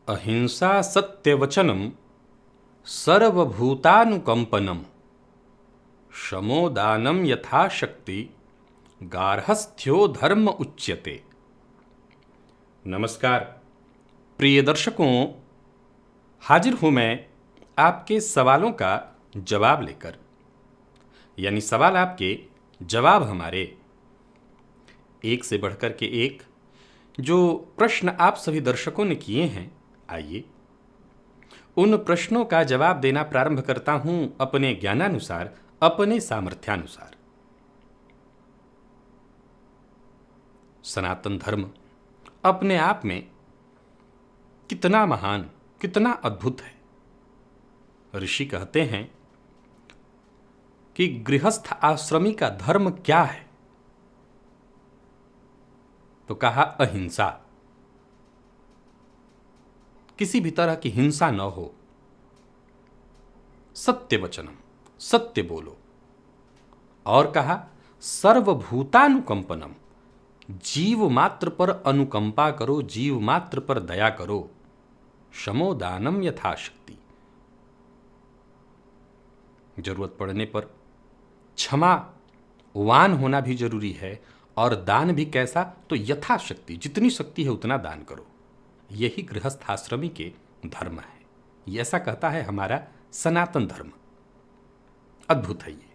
अहिंसा सत्यवचनम सर्वभूतानुकंपनम शमोदानम यथाशक्ति गार्हस्थ्यो धर्म उच्यते। नमस्कार प्रिय दर्शकों, हाजिर हूं मैं आपके सवालों का जवाब लेकर, यानी सवाल आपके जवाब हमारे। एक से बढ़कर के एक जो प्रश्न आप सभी दर्शकों ने किए हैं, आइए उन प्रश्नों का जवाब देना प्रारंभ करता हूं अपने ज्ञानानुसार, अपने सामर्थ्यानुसार। सनातन धर्म अपने आप में कितना महान, कितना अद्भुत है। ऋषि कहते हैं कि गृहस्थ आश्रमी का धर्म क्या है, तो कहा अहिंसा। किसी भी तरह की हिंसा न हो, सत्य वचनम, सत्य बोलो, और कहा सर्वभूतानुकंपनम, जीव मात्र पर अनुकंपा करो, जीव मात्र पर दया करो, शमोदानम यथाशक्ति, जरूरत पड़ने पर क्षमावान होना भी जरूरी है, और दान भी कैसा, तो यथाशक्ति, जितनी शक्ति है उतना दान करो। यही गृहस्थ आश्रमी के धर्म है। ये ऐसा कहता है हमारा सनातन धर्म। अद्भुत है ये।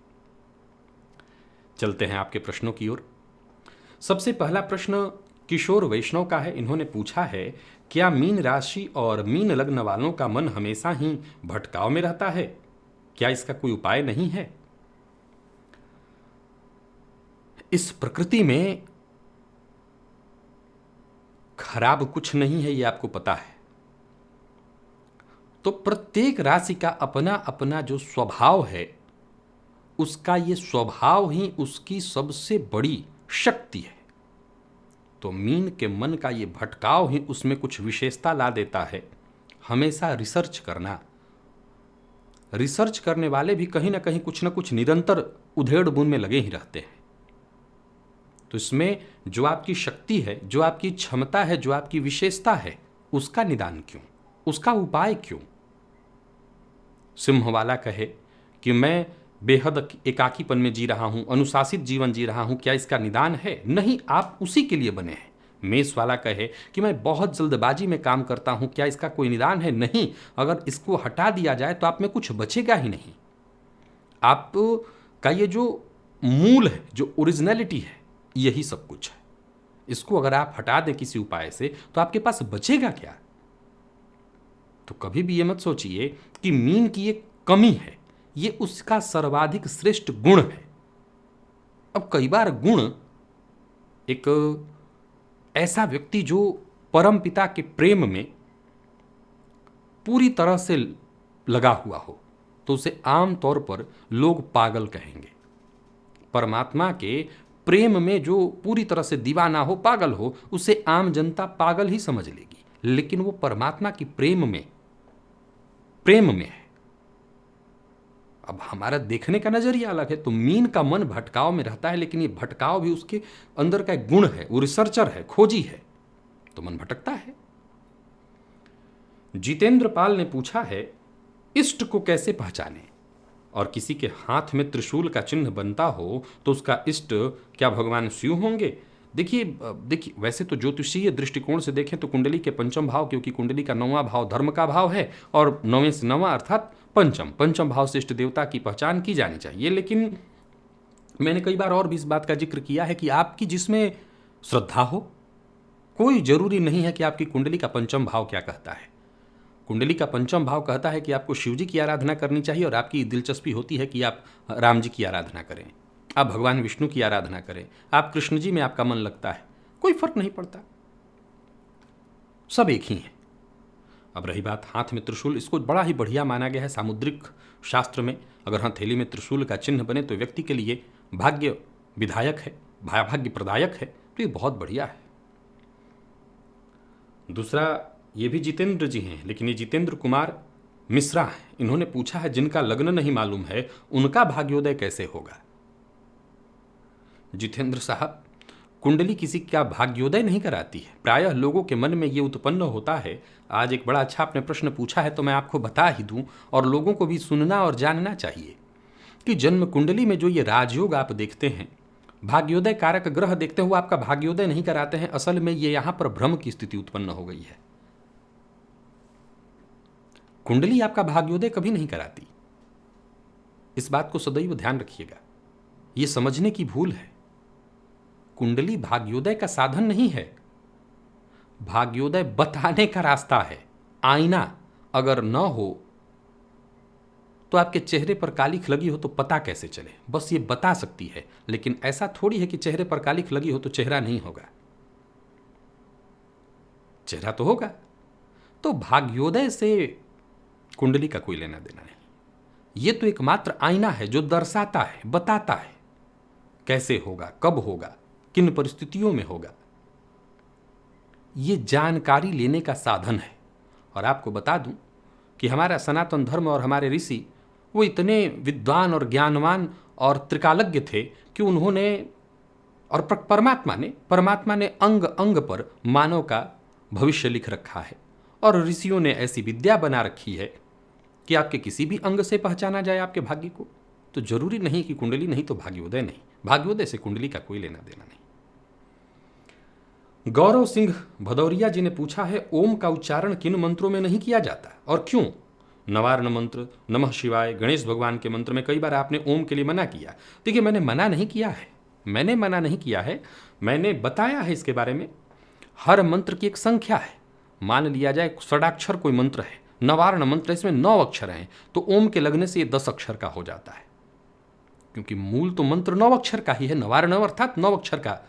चलते हैं आपके प्रश्नों की ओर। सबसे पहला प्रश्न किशोर वैष्णव का है। इन्होंने पूछा है, क्या मीन राशि और मीन लग्न वालों का मन हमेशा ही भटकाव में रहता है? क्या इसका कोई उपाय नहीं है? इस प्रकृति में खराब कुछ नहीं है, ये आपको पता है। तो प्रत्येक राशि का अपना अपना जो स्वभाव है, उसका ये स्वभाव ही उसकी सबसे बड़ी शक्ति है। तो मीन के मन का ये भटकाव ही उसमें कुछ विशेषता ला देता है। हमेशा रिसर्च करना, रिसर्च करने वाले भी कहीं ना कहीं कुछ ना कुछ निरंतर उधेड़ बुन में लगे ही रहते हैं। तो इसमें जो आपकी शक्ति है, जो आपकी क्षमता है, जो आपकी विशेषता है, उसका निदान क्यों, उसका उपाय क्यों? सिंह वाला कहे कि मैं बेहद एकाकीपन में जी रहा हूं, अनुशासित जीवन जी रहा हूं, क्या इसका निदान है? नहीं, आप उसी के लिए बने हैं। मेष वाला कहे कि मैं बहुत जल्दबाजी में काम करता हूं, क्या इसका कोई निदान है? नहीं, अगर इसको हटा दिया जाए तो आप में कुछ बचेगा ही नहीं। आप का ये जो मूल है, जो ओरिजिनलिटी है, यही सब कुछ है। इसको अगर आप हटा दें किसी उपाय से, तो आपके पास बचेगा क्या? तो कभी भी ये मत सोचिए कि मीन की एक कमी है, ये उसका सर्वाधिक श्रेष्ठ गुण है। अब कई बार गुण, एक ऐसा व्यक्ति जो परम पिता के प्रेम में पूरी तरह से लगा हुआ हो, तो उसे आमतौर पर लोग पागल कहेंगे। परमात्मा के प्रेम में जो पूरी तरह से दीवाना हो, पागल हो, उसे आम जनता पागल ही समझ लेगी। लेकिन वो परमात्मा की प्रेम में है। अब हमारा देखने का नजरिया अलग है। तो मीन का मन भटकाव में रहता है, लेकिन ये भटकाव भी उसके अंदर का एक गुण है। वो रिसर्चर है, खोजी है, तो मन भटकता है। जितेंद्र पाल ने पूछा है, इष्ट को कैसे पहचाने? और किसी के हाथ में त्रिशूल का चिन्ह बनता हो तो उसका इष्ट क्या भगवान शिव होंगे? देखिए, वैसे तो ज्योतिषीय दृष्टिकोण से देखें तो कुंडली के पंचम भाव, क्योंकि कुंडली का 9वां भाव धर्म का भाव है, और 9वें से 9वां अर्थात पंचम भाव से इष्ट देवता की पहचान की जानी चाहिए। लेकिन मैंने कई बार और भी इस बात का जिक्र किया है कि आपकी जिसमें श्रद्धा हो, कोई जरूरी नहीं है कि आपकी कुंडली का पंचम भाव क्या कहता है। कुंडली का पंचम भाव कहता है कि आपको शिव जी की आराधना करनी चाहिए, और आपकी दिलचस्पी होती है कि आप राम जी की आराधना करें, आप भगवान विष्णु की आराधना करें, आप कृष्ण जी में आपका मन लगता है, कोई फर्क नहीं पड़ता, सब एक ही है। अब रही बात हाथ में त्रिशूल, इसको बड़ा ही बढ़िया माना गया है सामुद्रिक शास्त्र में। अगर हथेली में त्रिशूल का चिन्ह बने तो व्यक्ति के लिए भाग्य विधायक है, भाग्य प्रदायक है, तो ये बहुत बढ़िया है। दूसरा, ये भी जितेंद्र जी हैं, लेकिन ये जितेंद्र कुमार मिश्रा हैं। इन्होंने पूछा है, जिनका लग्न नहीं मालूम है उनका भाग्योदय कैसे होगा? जितेंद्र साहब, कुंडली किसी का भाग्योदय नहीं कराती है। प्रायः लोगों के मन में ये उत्पन्न होता है। आज एक बड़ा अच्छा आपने प्रश्न पूछा है तो मैं आपको बता ही दूं, और लोगों को भी सुनना और जानना चाहिए कि जन्म कुंडली में जो ये राजयोग आप देखते हैं, भाग्योदय कारक ग्रह देखते हैं, वो आपका भाग्योदय नहीं कराते हैं। असल में ये यहां पर भ्रम की स्थिति उत्पन्न हो गई है। कुंडली आपका भाग्योदय कभी नहीं कराती, इस बात को सदैव ध्यान रखिएगा। यह समझने की भूल है। कुंडली भाग्योदय का साधन नहीं है, भाग्योदय बताने का रास्ता है। आईना अगर न हो तो आपके चेहरे पर कालिख लगी हो तो पता कैसे चले? बस ये बता सकती है, लेकिन ऐसा थोड़ी है कि चेहरे पर कालिख लगी हो तो चेहरा नहीं होगा। चेहरा तो होगा। तो भाग्योदय से कुंडली का कोई लेना देना नहीं। ये तो एकमात्र आईना है जो दर्शाता है, बताता है कैसे होगा, कब होगा, किन परिस्थितियों में होगा। ये जानकारी लेने का साधन है। और आपको बता दूं कि हमारा सनातन धर्म और हमारे ऋषि वो इतने विद्वान और ज्ञानवान और त्रिकालज्ञ थे कि उन्होंने और परमात्मा ने अंग अंग पर मानव का भविष्य लिख रखा है। और ऋषियों ने ऐसी विद्या बना रखी है कि आपके किसी भी अंग से पहचाना जाए आपके भाग्य को। तो जरूरी नहीं कि कुंडली नहीं तो भाग्योदय नहीं। भाग्योदय से कुंडली का कोई लेना देना नहीं। गौरव सिंह भदौरिया जी ने पूछा है, ओम का उच्चारण किन मंत्रों में नहीं किया जाता और क्यों? नवारण मंत्र, नमः शिवाय, गणेश भगवान के मंत्र में कई बार आपने ओम के लिए मना किया। देखिए, मैंने मना नहीं किया है, मैंने बताया है इसके बारे में। हर मंत्र की एक संख्या है। मान लिया जाए षडाक्षर कोई मंत्र है, नवारण मंत्र, इसमें 9 अक्षर हैं, तो ओम के लगने से ये 10 अक्षर का हो जाता है, क्योंकि मूल तो मंत्र 9 अक्षर का ही है। नवारण अर्थात 9 अक्षर का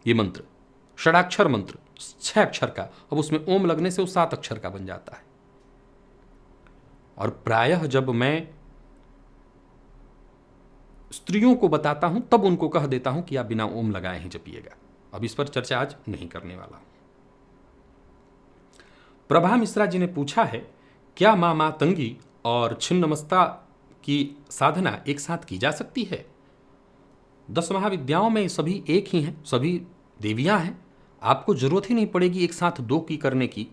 ये मंत्र। षडाक्षर मंत्र 6 अक्षर का, अब उसमें ओम लगने से वो 7 अक्षर का बन जाता है। और प्रायः जब मैं स्त्रियों को बताता हूं तब उनको कह देता हूं कि आप बिना ओम लगाए ही जपिएगा। अब इस पर चर्चा आज नहीं करने वाला हूं। प्रभा मिश्रा जी ने पूछा है, क्या मां मातंगी और छिन्नमस्ता की साधना एक साथ की जा सकती है? 10 महाविद्याओं में सभी एक ही हैं, सभी देवियां हैं। आपको जरूरत ही नहीं पड़ेगी एक साथ 2 की करने की।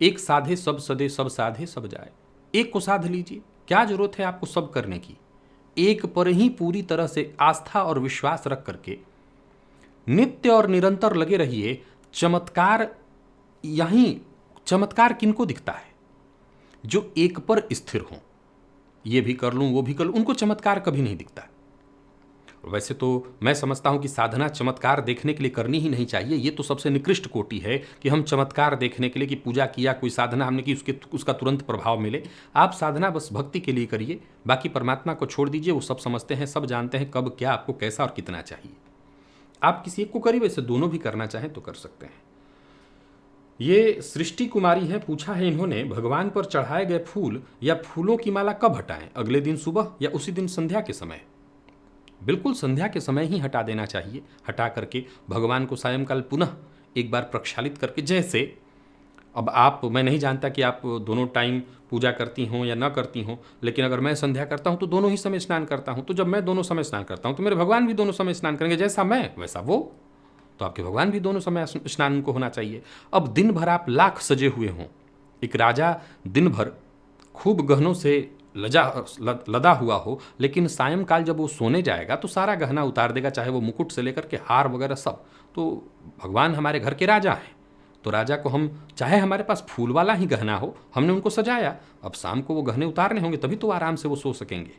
एक साधे सब सदे, सब साधे सब जाए। एक को साध लीजिए, क्या जरूरत है आपको सब करने की? एक पर ही पूरी तरह से आस्था और विश्वास रख करके नित्य और निरंतर लगे रहिए। चमत्कार किनको दिखता है? जो एक पर स्थिर हो, ये भी कर लूं वो भी कर लूं, उनको चमत्कार कभी नहीं दिखता। वैसे तो मैं समझता हूं कि साधना चमत्कार देखने के लिए करनी ही नहीं चाहिए। ये तो सबसे निकृष्ट कोटि है कि हम चमत्कार देखने के लिए, कि पूजा किया, कोई साधना हमने की, उसका तुरंत प्रभाव मिले। आप साधना बस भक्ति के लिए करिए, बाकी परमात्मा को छोड़ दीजिए। वो सब समझते हैं, सब जानते हैं कब क्या आपको कैसा और कितना चाहिए। आप किसी एक को करिए, वैसे दोनों भी करना चाहें तो कर सकते हैं। ये सृष्टि कुमारी है, पूछा है इन्होंने, भगवान पर चढ़ाए गए फूल या फूलों की माला कब हटाएं? अगले दिन सुबह या उसी दिन संध्या के समय? बिल्कुल संध्या के समय ही हटा देना चाहिए। हटा करके भगवान को सायंकाल पुनः एक बार प्रक्षालित करके, जैसे अब मैं नहीं जानता कि आप दोनों टाइम पूजा करती हों या ना करती हों, लेकिन अगर मैं संध्या करता हूं तो दोनों ही समय स्नान करता हूं। तो जब मैं दोनों समय स्नान करता हूं तो मेरे भगवान भी दोनों समय स्नान करेंगे, जैसा मैं वैसा वो। तो आपके भगवान भी दोनों समय स्नान उनको होना चाहिए। अब दिन भर आप लाख सजे हुए हों, एक राजा दिन भर खूब गहनों से लदा हुआ हो, लेकिन सायंकाल जब वो सोने जाएगा तो सारा गहना उतार देगा, चाहे वो मुकुट से लेकर के हार वगैरह सब। तो भगवान हमारे घर के राजा हैं, तो राजा को हम, चाहे हमारे पास फूल वाला ही गहना हो, हमने उनको सजाया, अब शाम को वो गहने उतारने होंगे, तभी तो आराम से वो सो सकेंगे।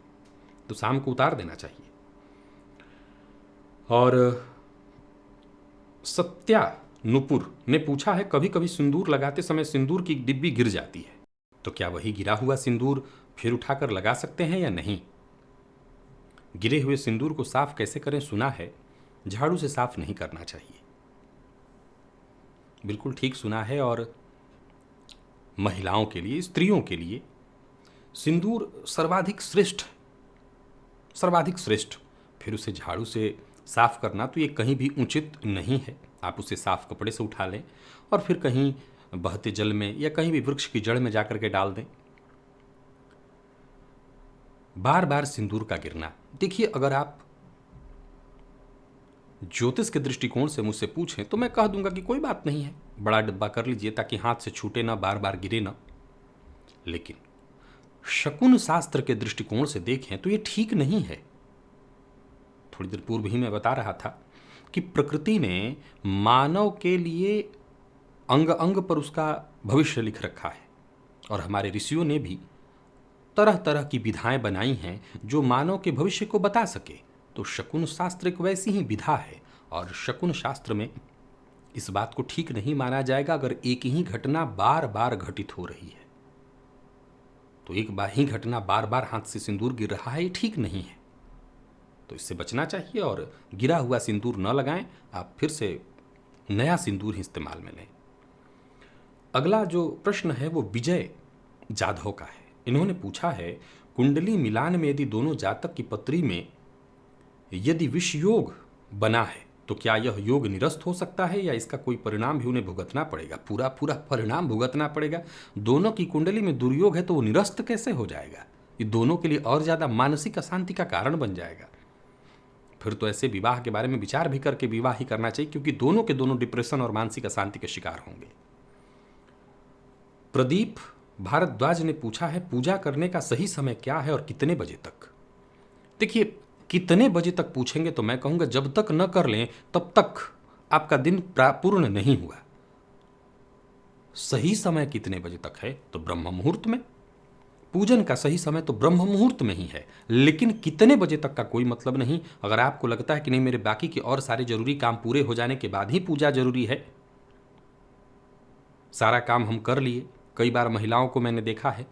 तो शाम को उतार देना चाहिए। और सत्या नुपुर ने पूछा है, कभी कभी सिंदूर लगाते समय सिंदूर की डिब्बी गिर जाती है, तो क्या वही गिरा हुआ सिंदूर फिर उठाकर लगा सकते हैं या नहीं? गिरे हुए सिंदूर को साफ कैसे करें सुना है, झाड़ू से साफ नहीं करना चाहिए। बिल्कुल ठीक सुना है। और महिलाओं के लिए, स्त्रियों के लिए सिंदूर सर्वाधिक श्रेष्ठ, फिर उसे झाड़ू से साफ करना तो ये कहीं भी उचित नहीं है। आप उसे साफ कपड़े से उठा लें और फिर कहीं बहते जल में या कहीं भी वृक्ष की जड़ में जाकर के डाल दें। बार बार सिंदूर का गिरना, देखिए, अगर आप ज्योतिष के दृष्टिकोण से मुझसे पूछें तो मैं कह दूंगा कि कोई बात नहीं है, बड़ा डिब्बा कर लीजिए ताकि हाथ से छूटे ना, बार बार गिरे ना। लेकिन शकुन शास्त्र के दृष्टिकोण से देखें तो ये ठीक नहीं है। थोड़ी देर पूर्व ही मैं बता रहा था कि प्रकृति ने मानव के लिए अंग अंग पर उसका भविष्य लिख रखा है, और हमारे ऋषियों ने भी तरह तरह की विधाएं बनाई हैं जो मानव के भविष्य को बता सके। तो शकुन शास्त्र एक वैसी ही विधा है, और शकुन शास्त्र में इस बात को ठीक नहीं माना जाएगा अगर एक ही घटना बार बार घटित हो रही है। तो एक बार ही घटना बार बार हाथ से सिंदूर गिर रहा है, ये ठीक नहीं है। तो इससे बचना चाहिए, और गिरा हुआ सिंदूर न लगाएं, आप फिर से नया सिंदूर ही इस्तेमाल में लें। अगला जो प्रश्न है वो विजय जाधव का है। इन्होंने पूछा है, कुंडली मिलान में यदि दोनों जातक की पत्री में यदि विष योग बना है तो क्या यह योग निरस्त हो सकता है, या इसका कोई परिणाम भी उन्हें भुगतना पड़ेगा? पूरा पूरा परिणाम भुगतना पड़ेगा। दोनों की कुंडली में दुर्योग है तो वो निरस्त कैसे हो जाएगा? ये दोनों के लिए और ज्यादा मानसिक अशांति का कारण बन जाएगा। फिर तो ऐसे विवाह के बारे में विचार भी करके विवाह ही करना चाहिए, क्योंकि दोनों के दोनों डिप्रेशन और मानसिक अशांति के शिकार होंगे। प्रदीप भारद्वाज ने पूछा है, पूजा करने का सही समय क्या है और कितने बजे तक? देखिए, कितने बजे तक पूछेंगे तो मैं कहूंगा जब तक न कर लें तब तक आपका दिन पूर्ण नहीं हुआ। सही समय कितने बजे तक है? तो ब्रह्म मुहूर्त में। पूजन का सही समय तो ब्रह्म मुहूर्त में ही है, लेकिन कितने बजे तक का कोई मतलब नहीं। अगर आपको लगता है कि नहीं, मेरे बाकी के और सारे जरूरी काम पूरे हो जाने के बाद ही पूजा जरूरी है, सारा काम हम कर लिए। कई बार महिलाओं को मैंने देखा है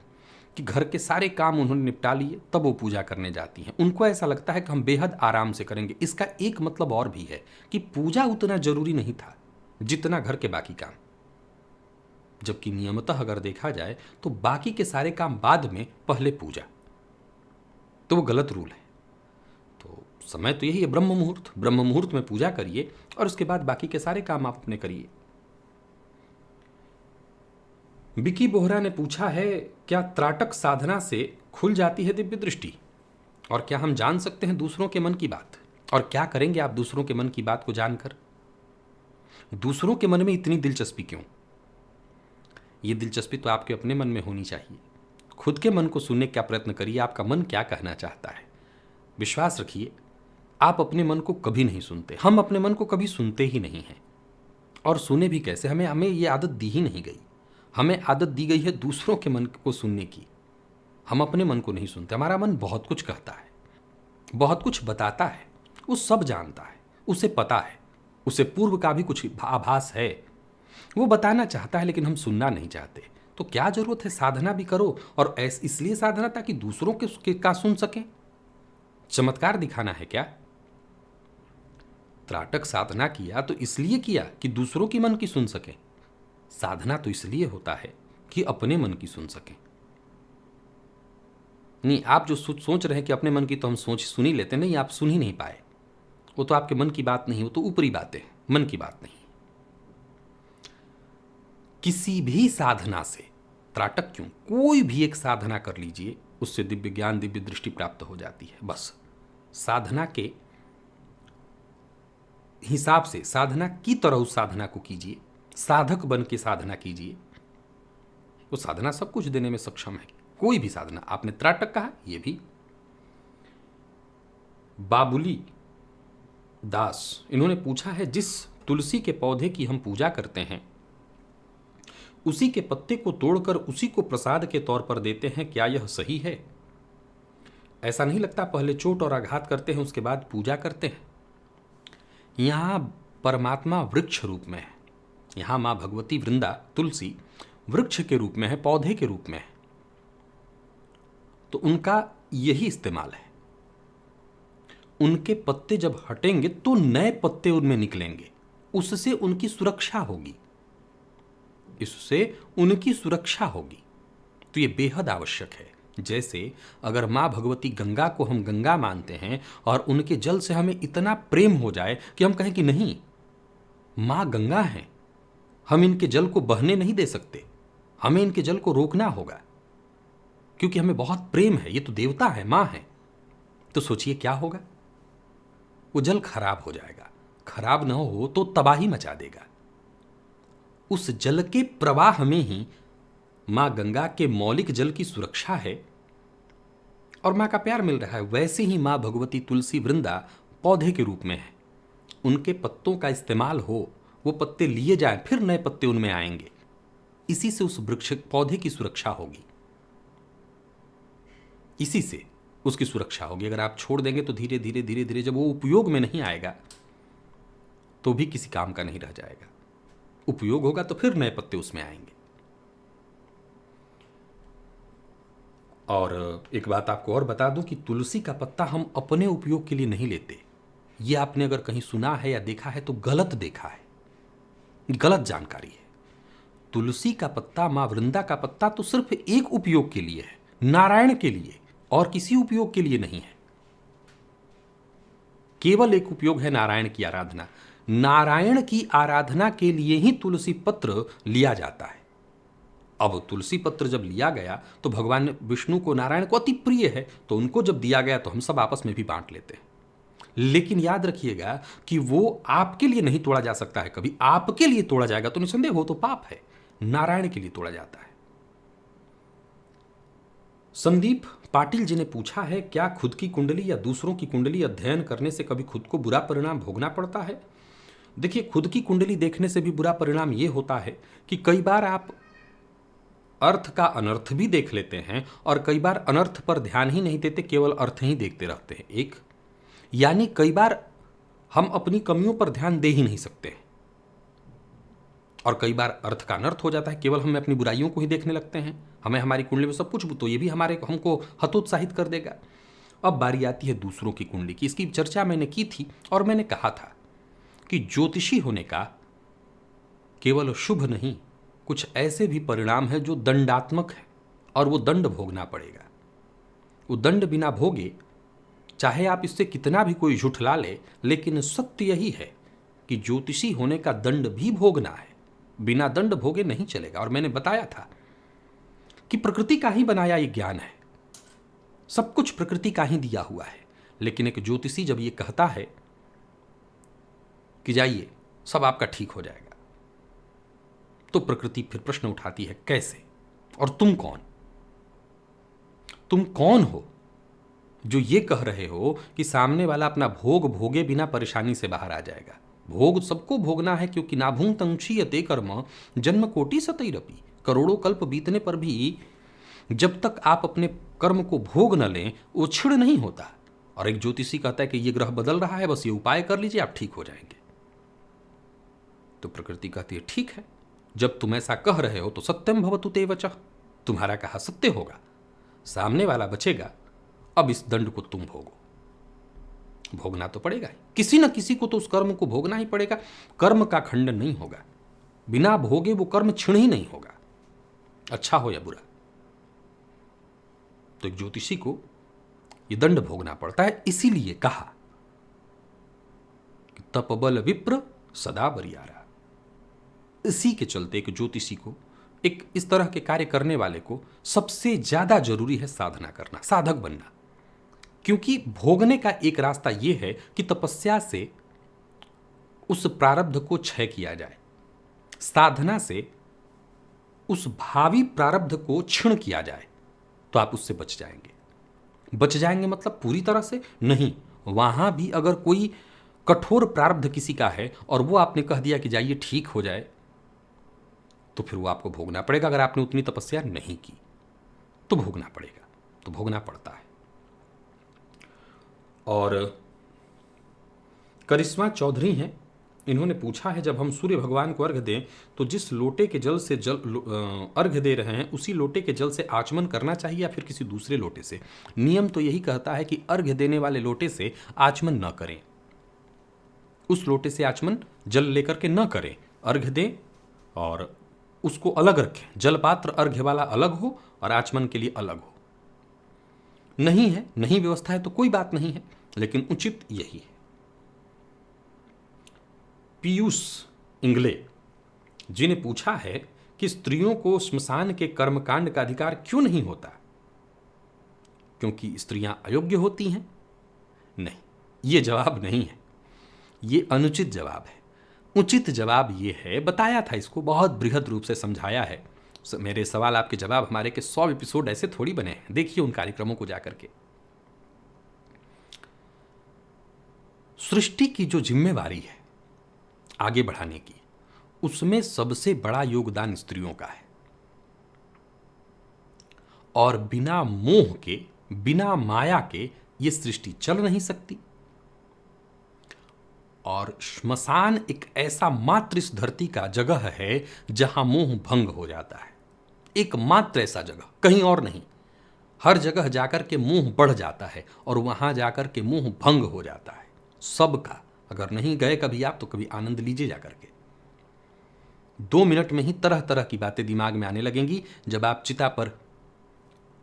कि घर के सारे काम उन्होंने निपटा लिए तब वो पूजा करने जाती हैं। उनको ऐसा लगता है कि हम बेहद आराम से करेंगे। इसका एक मतलब और भी है कि पूजा उतना जरूरी नहीं था जितना घर के बाकी काम, जबकि नियमतः अगर देखा जाए तो बाकी के सारे काम बाद में, पहले पूजा। तो वो गलत रूल है। तो समय तो यही है, ब्रह्म मुहूर्त। ब्रह्म मुहूर्त में पूजा करिए और उसके बाद बाकी के सारे काम आप अपने करिए। विकी बोहरा ने पूछा है, क्या त्राटक साधना से खुल जाती है दिव्य दृष्टि, और क्या हम जान सकते हैं दूसरों के मन की बात, और क्या करेंगे आप दूसरों के मन की बात को जानकर? दूसरों के मन में इतनी दिलचस्पी क्यों? ये दिलचस्पी तो आपके अपने मन में होनी चाहिए। खुद के मन को सुनने का प्रयत्न करिए, आपका मन क्या कहना चाहता है। विश्वास रखिए, आप अपने मन को कभी नहीं सुनते। हम अपने मन को कभी सुनते ही नहीं हैं, और सुने भी कैसे? हमें ये आदत दी ही नहीं गई। हमें आदत दी गई है दूसरों के मन को सुनने की। हम अपने मन को नहीं सुनते। हमारा मन बहुत कुछ कहता है, बहुत कुछ बताता है, वो सब जानता है, उसे पता है, उसे पूर्व का भी कुछ आभास है, वो बताना चाहता है, लेकिन हम सुनना नहीं चाहते। तो क्या जरूरत है? साधना भी करो, और इसलिए साधना ताकि दूसरों के का सुन सकें। चमत्कार दिखाना है क्या? त्राटक साधना किया तो इसलिए किया कि दूसरों की मन की सुन सके। साधना तो इसलिए होता है कि अपने मन की सुन सकें। नहीं, आप जो सोच रहे हैं कि अपने मन की तो हम सुन ही लेते, नहीं, आप सुन ही नहीं पाए। वो तो आपके मन की बात नहीं, वो तो ऊपरी बातें, मन की बात नहीं। किसी भी साधना से, त्राटक क्यों, कोई भी एक साधना कर लीजिए, उससे दिव्य ज्ञान, दिव्य दृष्टि प्राप्त हो जाती है। बस साधना के हिसाब से, साधना की तरह उस साधना को कीजिए, साधक बन के साधना कीजिए। वो साधना सब कुछ देने में सक्षम है, कोई भी साधना। आपने त्राटक कहा, ये भी। बाबुली दास, इन्होंने पूछा है, जिस तुलसी के पौधे की हम पूजा करते हैं उसी के पत्ते को तोड़कर उसी को प्रसाद के तौर पर देते हैं, क्या यह सही है? ऐसा नहीं लगता पहले चोट और आघात करते हैं, उसके बाद पूजा करते हैं? यहां परमात्मा वृक्ष रूप में है, यहां मां भगवती वृंदा तुलसी वृक्ष के रूप में है, पौधे के रूप में है। तो उनका यही इस्तेमाल है। उनके पत्ते जब हटेंगे तो नए पत्ते उनमें निकलेंगे, उससे उनकी सुरक्षा होगी, इससे उनकी सुरक्षा होगी। तो ये बेहद आवश्यक है। जैसे अगर मां भगवती गंगा को हम गंगा मानते हैं और उनके जल से हमें इतना प्रेम हो जाए कि हम कहें कि नहीं, मां गंगा है, हम इनके जल को बहने नहीं दे सकते, हमें इनके जल को रोकना होगा क्योंकि हमें बहुत प्रेम है, ये तो देवता है, मां है। तो सोचिए क्या होगा, वो जल खराब हो जाएगा। खराब न हो तो तबाही मचा देगा। उस जल के प्रवाह में ही मां गंगा के मौलिक जल की सुरक्षा है और मां का प्यार मिल रहा है। वैसे ही मां भगवती तुलसी वृंदा पौधे के रूप में है। उनके पत्तों का इस्तेमाल हो, वो पत्ते लिए जाएं, फिर नए पत्ते उनमें आएंगे। इसी से उस वृक्ष पौधे की सुरक्षा होगी, इसी से उसकी सुरक्षा होगी। अगर आप छोड़ देंगे तो धीरे धीरे धीरे धीरे जब वो उपयोग में नहीं आएगा तो भी किसी काम का नहीं रह जाएगा। उपयोग होगा तो फिर नए पत्ते उसमें आएंगे। और एक बात आपको और बता दूं कि तुलसी का पत्ता हम अपने उपयोग के लिए नहीं लेते। ये आपने अगर कहीं सुना है या देखा है तो गलत देखा है, गलत जानकारी है। तुलसी का पत्ता, मां वृंदा का पत्ता तो सिर्फ एक उपयोग के लिए है, नारायण के लिए, और किसी उपयोग के लिए नहीं है। केवल एक उपयोग है, नारायण की आराधना। नारायण की आराधना के लिए ही तुलसी पत्र लिया जाता है। अब तुलसी पत्र जब लिया गया तो भगवान विष्णु को, नारायण को अति प्रिय है, तो उनको जब दिया गया तो हम सब आपस में भी बांट लेते हैं। लेकिन याद रखिएगा कि वो आपके लिए नहीं तोड़ा जा सकता है। कभी आपके लिए तोड़ा जाएगा तो निसंदेह वो तो पाप है। नारायण के लिए तोड़ा जाता है। संदीप पाटिल जी ने पूछा है, क्या खुद की कुंडली या दूसरों की कुंडली अध्ययन करने से कभी खुद को बुरा परिणाम भोगना पड़ता है? देखिए, खुद की कुंडली देखने से भी बुरा परिणाम यह होता है कि कई बार आप अर्थ का अनर्थ भी देख लेते हैं और कई बार अनर्थ पर ध्यान ही नहीं देते, केवल अर्थ ही देखते रहते हैं। एक यानी कई बार हम अपनी कमियों पर ध्यान दे ही नहीं सकते और कई बार अर्थ का अनर्थ हो जाता है, केवल हम अपनी बुराइयों को ही देखने लगते हैं। हमें हमारी कुंडली में सब कुछ, तो ये भी हमको हतोत्साहित कर देगा। अब बारी आती है दूसरों की कुंडली की। इसकी चर्चा मैंने की थी और मैंने कहा था कि ज्योतिषी होने का केवल शुभ नहीं, कुछ ऐसे भी परिणाम है जो दंडात्मक है और वो दंड भोगना पड़ेगा। वो दंड बिना भोगे, चाहे आप इससे कितना भी कोई झुठला ले, लेकिन सत्य यही है कि ज्योतिषी होने का दंड भी भोगना है। बिना दंड भोगे नहीं चलेगा। और मैंने बताया था कि प्रकृति का ही बनाया ये ज्ञान है, सब कुछ प्रकृति का ही दिया हुआ है। लेकिन एक ज्योतिषी जब ये कहता है कि जाइए सब आपका ठीक हो जाएगा, तो प्रकृति फिर प्रश्न उठाती है, कैसे? और तुम कौन? तुम कौन हो जो ये कह रहे हो कि सामने वाला अपना भोग भोगे बिना परेशानी से बाहर आ जाएगा? भोग सबको भोगना है, क्योंकि नाभूंग तंक्षीयते कर्म जन्म कोटि सतैरपि। करोड़ों कल्प बीतने पर भी जब तक आप अपने कर्म को भोग न लें, वो क्षीण नहीं होता। और एक ज्योतिषी कहता है कि ये ग्रह बदल रहा है, बस ये उपाय कर लीजिए, आप ठीक हो जाएंगे। तो प्रकृति कहती है, ठीक है, जब तुम ऐसा कह रहे हो तो सत्यम भवतु ते वचः, तुम्हारा कहा सत्य होगा, सामने वाला बचेगा। अब इस दंड को तुम भोगो। भोगना तो पड़ेगा ही, किसी न किसी को तो उस कर्म को भोगना ही पड़ेगा। कर्म का खंडन नहीं होगा, बिना भोगे वो कर्म क्षीण ही नहीं होगा, अच्छा हो या बुरा। तो एक ज्योतिषी को ये दंड भोगना पड़ता है। इसीलिए कहा कि तपबल विप्र सदा बरियारा। इसी के चलते एक ज्योतिषी को, एक इस तरह के कार्य करने वाले को सबसे ज्यादा जरूरी है साधना करना, साधक बनना। क्योंकि भोगने का एक रास्ता यह है कि तपस्या से उस प्रारब्ध को क्षय किया जाए, साधना से उस भावी प्रारब्ध को क्षीण किया जाए, तो आप उससे बच जाएंगे। बच जाएंगे मतलब पूरी तरह से नहीं, वहां भी अगर कोई कठोर प्रारब्ध किसी का है और वो आपने कह दिया कि जाइए ठीक हो जाए, तो फिर वो आपको भोगना पड़ेगा। अगर आपने उतनी तपस्या नहीं की तो भोगना पड़ेगा, तो भोगना पड़ता है। और करिश्मा चौधरी हैं, इन्होंने पूछा है, जब हम सूर्य भगवान को अर्घ्य दें तो जिस लोटे के जल से अर्घ्य दे रहे हैं उसी लोटे के जल से आचमन करना चाहिए या फिर किसी दूसरे लोटे से? नियम तो यही कहता है कि अर्घ्य देने वाले लोटे से आचमन न करें, उस लोटे से आचमन जल लेकर के न करें। अर्घ्य दें और उसको अलग रखें, जल पात्र अर्घ्य वाला अलग हो और आचमन के लिए अलग हो। नहीं है, नहीं व्यवस्था है तो कोई बात नहीं है, लेकिन उचित यही है। पीयूष इंगले जी ने पूछा है कि स्त्रियों को श्मशान के कर्मकांड का अधिकार क्यों नहीं होता? क्योंकि स्त्रियां अयोग्य होती हैं? नहीं, ये जवाब नहीं है। ये अनुचित जवाब है। उचित जवाब ये है, बताया था इसको, बहुत बृहद रूप से समझाया है। मेरे सवाल आपके जवाब हमारे के 100 एपिसोड ऐसे थोड़ी बने हैं, देखिए उन कार्यक्रमों को जाकर के। सृष्टि की जो जिम्मेवारी है आगे बढ़ाने की, उसमें सबसे बड़ा योगदान स्त्रियों का है। और बिना मोह के, बिना माया के ये सृष्टि चल नहीं सकती। और श्मशान एक ऐसा मात्र इस धरती का जगह है जहां मोह भंग हो जाता है। एकमात्र ऐसा जगह, कहीं और नहीं। हर जगह जाकर के मोह बढ़ जाता है और वहां जाकर के मोह भंग हो जाता है सबका। अगर नहीं गए कभी आप, तो कभी आनंद लीजिए जाकर के। 2 मिनट में ही तरह तरह की बातें दिमाग में आने लगेंगी जब आप चिता पर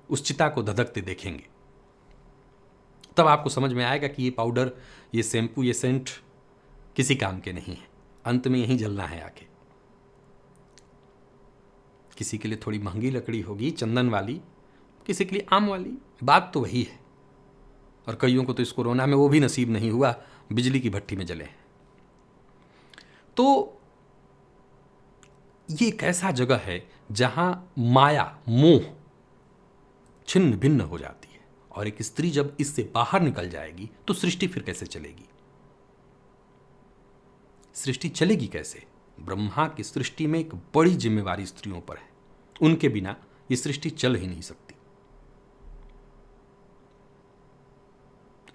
उस चिता को धधकते देखेंगे। तब आपको समझ में आएगा कि ये पाउडर, ये शैम्पू, ये सेंट किसी काम के नहीं है। अंत में यहीं जलना है आके। किसी के लिए थोड़ी महंगी लकड़ी होगी, चंदन वाली, किसी के लिए आम वाली, बात तो वही है। और कईयों को तो इस कोरोना में वो भी नसीब नहीं हुआ, बिजली की भट्टी में जले। तो ये एक ऐसा जगह है जहां माया, मोह छिन्न भिन्न हो जाती है। और एक स्त्री जब इससे बाहर निकल जाएगी तो सृष्टि फिर कैसे चलेगी? सृष्टि चलेगी कैसे? ब्रह्मा की सृष्टि में एक बड़ी जिम्मेवारी स्त्रियों पर है। उनके बिना ये सृष्टि चल ही नहीं सकती।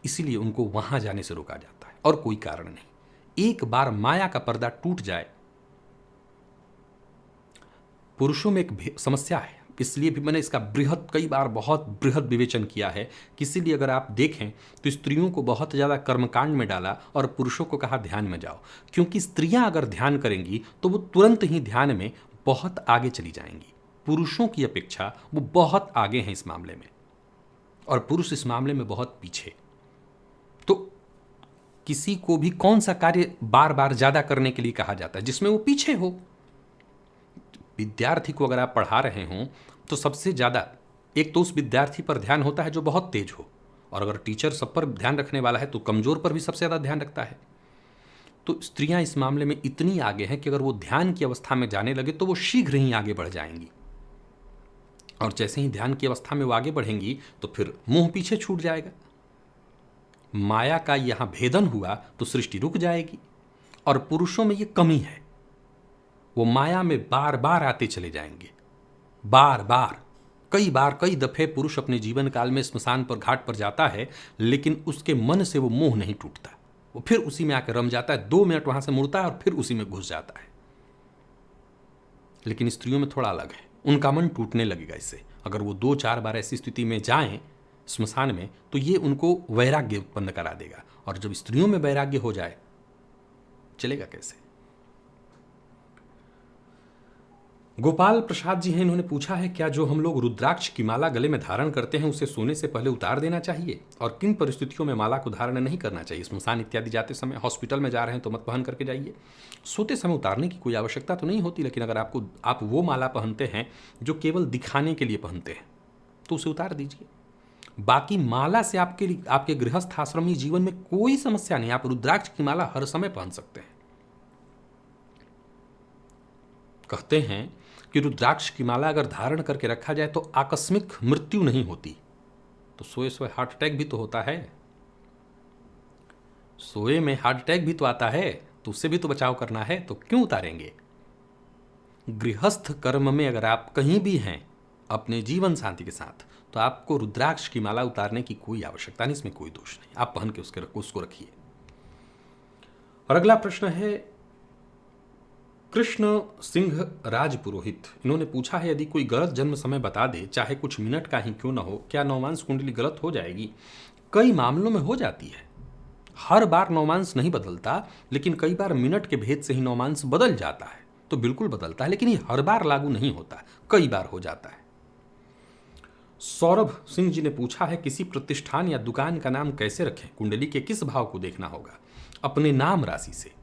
इसीलिए उनको वहां जाने से रोका जाता है और कोई कारण नहीं। एक बार माया का पर्दा टूट जाए, पुरुषों में एक समस्या है, इसलिए भी मैंने इसका बृहद, कई बार बहुत बृहद विवेचन किया है। इसीलिए अगर आप देखें तो स्त्रियों को बहुत ज़्यादा कर्मकांड में डाला और पुरुषों को कहा ध्यान में जाओ। क्योंकि स्त्रियां अगर ध्यान करेंगी तो वो तुरंत ही ध्यान में बहुत आगे चली जाएंगी। पुरुषों की अपेक्षा वो बहुत आगे हैं इस मामले में, और पुरुष इस मामले में बहुत पीछे। तो किसी को भी कौन सा कार्य बार बार ज़्यादा करने के लिए कहा जाता है जिसमें वो पीछे हो? विद्यार्थी को अगर आप पढ़ा रहे हों तो सबसे ज़्यादा एक तो उस विद्यार्थी पर ध्यान होता है जो बहुत तेज हो, और अगर टीचर सब पर ध्यान रखने वाला है तो कमज़ोर पर भी सबसे ज़्यादा ध्यान रखता है। तो स्त्रियां इस मामले में इतनी आगे हैं कि अगर वो ध्यान की अवस्था में जाने लगे तो वो शीघ्र ही आगे बढ़ जाएंगी। और जैसे ही ध्यान की अवस्था में वो आगे बढ़ेंगी तो फिर मुंह पीछे छूट जाएगा। माया का यहां भेदन हुआ तो सृष्टि रुक जाएगी। और पुरुषों में ये कमी है, वो माया में बार बार आते चले जाएंगे। बार बार, कई बार, कई दफे पुरुष अपने जीवन काल में स्मशान पर, घाट पर जाता है, लेकिन उसके मन से वो मोह नहीं टूटता। वो फिर उसी में आकर रम जाता है। 2 मिनट वहां से मुड़ता है और फिर उसी में घुस जाता है। लेकिन स्त्रियों में थोड़ा अलग है, उनका मन टूटने लगेगा इससे। अगर वो 2-4 बार ऐसी स्थिति में जाएं स्मशान में तो ये उनको वैराग्य उत्पन्न करा देगा। और जब स्त्रियों में वैराग्य हो जाए, चलेगा कैसे? गोपाल प्रसाद जी हैं, इन्होंने पूछा है, क्या जो हम लोग रुद्राक्ष की माला गले में धारण करते हैं उसे सोने से पहले उतार देना चाहिए? और किन परिस्थितियों में माला को धारण नहीं करना चाहिए? स्मशान इत्यादि जाते समय, हॉस्पिटल में जा रहे हैं तो मत पहन करके जाइए। सोते समय उतारने की कोई आवश्यकता तो नहीं होती, लेकिन अगर आप वो माला पहनते हैं जो केवल दिखाने के लिए पहनते हैं तो उसे उतार दीजिए। बाकी माला से आपके गृहस्थ आश्रमी जीवन में कोई समस्या नहीं। आप रुद्राक्ष की माला हर समय पहन सकते हैं। कहते हैं कि रुद्राक्ष की माला अगर धारण करके रखा जाए तो आकस्मिक मृत्यु नहीं होती। तो सोए सोए हार्ट अटैक भी तो होता है। सोए में हार्ट अटैक भी तो आता है, तो उससे भी तो बचाव करना है, तो क्यों उतारेंगे? गृहस्थ कर्म में अगर आप कहीं भी हैं अपने जीवन साथी के साथ, तो आपको रुद्राक्ष की माला उतारने की कोई आवश्यकता नहीं, इसमें कोई दोष नहीं। आप पहन के उसको रखिए। और अगला प्रश्न है कृष्ण सिंह राजपुरोहित, इन्होंने पूछा है, यदि कोई गलत जन्म समय बता दे, चाहे कुछ मिनट का ही क्यों न हो, क्या नवमांश कुंडली गलत हो जाएगी? कई मामलों में हो जाती है। हर बार नवमांश नहीं बदलता, लेकिन कई बार मिनट के भेद से ही नवमांश बदल जाता है। तो बिल्कुल बदलता है, लेकिन ये हर बार लागू नहीं होता, कई बार हो जाता है। सौरभ सिंह जी ने पूछा है, किसी प्रतिष्ठान या दुकान का नाम कैसे रखें? कुंडली के किस भाव को देखना होगा? अपने नाम राशि से।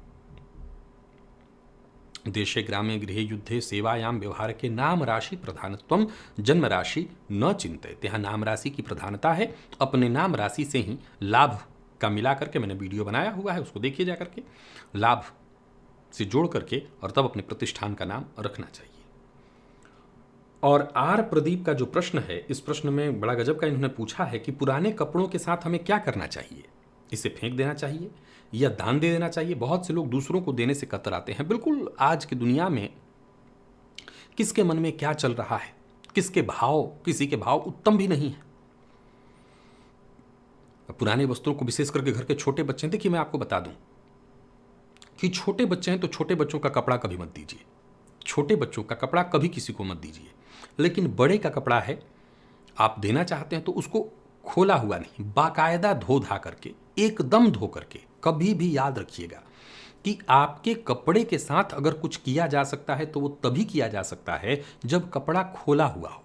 देशे ग्रामे गृहे युद्धे सेवायाम व्यवहार के नाम राशि प्रधानत्वम जन्म राशि न चिंतित। यहाँ नाम राशि की प्रधानता है, तो अपने नाम राशि से ही लाभ का मिला करके मैंने वीडियो बनाया हुआ है, उसको देखिए जा करके, लाभ से जोड़ करके, और तब अपने प्रतिष्ठान का नाम रखना चाहिए। और आर प्रदीप का जो प्रश्न है, इस प्रश्न में बड़ा गजब का इन्होंने पूछा है कि पुराने कपड़ों के साथ हमें क्या करना चाहिए, इसे फेंक देना चाहिए या दान दे देना चाहिए। बहुत से लोग दूसरों को देने से कतराते हैं। बिल्कुल, आज की दुनिया में किसके मन में क्या चल रहा है, किसी के भाव उत्तम भी नहीं है। पुराने वस्त्रों को, विशेष करके घर के छोटे बच्चे हैं, देखिए मैं आपको बता दूं कि छोटे बच्चे हैं तो छोटे बच्चों का कपड़ा कभी मत दीजिए, छोटे बच्चों का कपड़ा कभी किसी को मत दीजिए। लेकिन बड़े का कपड़ा है, आप देना चाहते हैं तो उसको खोला हुआ नहीं, बाकायदा धो धा करके, एकदम धो करके। कभी भी याद रखिएगा कि आपके कपड़े के साथ अगर कुछ किया जा सकता है तो वो तभी किया जा सकता है जब कपड़ा खोला हुआ हो।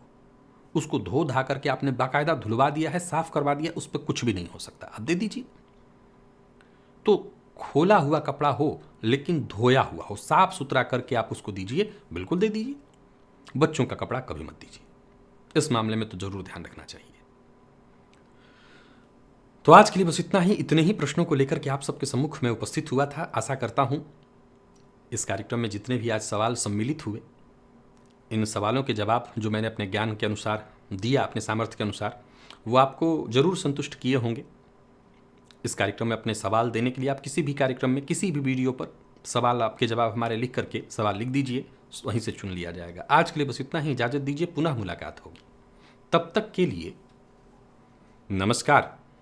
उसको धो धा करके आपने बाकायदा धुलवा दिया है, साफ करवा दिया, उस पर कुछ भी नहीं हो सकता, आप दे दीजिए। तो खोला हुआ कपड़ा हो लेकिन धोया हुआ हो, साफ सुथरा करके आप उसको दीजिए, बिल्कुल दे दीजिए। बच्चों का कपड़ा कभी मत दीजिए, इस मामले में तो जरूर ध्यान रखना चाहिए। तो आज के लिए बस इतना ही, इतने ही प्रश्नों को लेकर के आप सबके सम्मुख में उपस्थित हुआ था। आशा करता हूं इस कार्यक्रम में जितने भी आज सवाल सम्मिलित हुए, इन सवालों के जवाब जो मैंने अपने ज्ञान के अनुसार दिया, अपने सामर्थ्य के अनुसार, वो आपको जरूर संतुष्ट किए होंगे। इस कार्यक्रम में अपने सवाल देने के लिए आप किसी भी कार्यक्रम में, किसी भी वीडियो पर सवाल, आपके जवाब हमारे लिख करके सवाल लिख दीजिए, वहीं से चुन लिया जाएगा। आज के लिए बस इतना ही, इजाजत दीजिए, पुनः मुलाकात होगी। तब तक के लिए नमस्कार।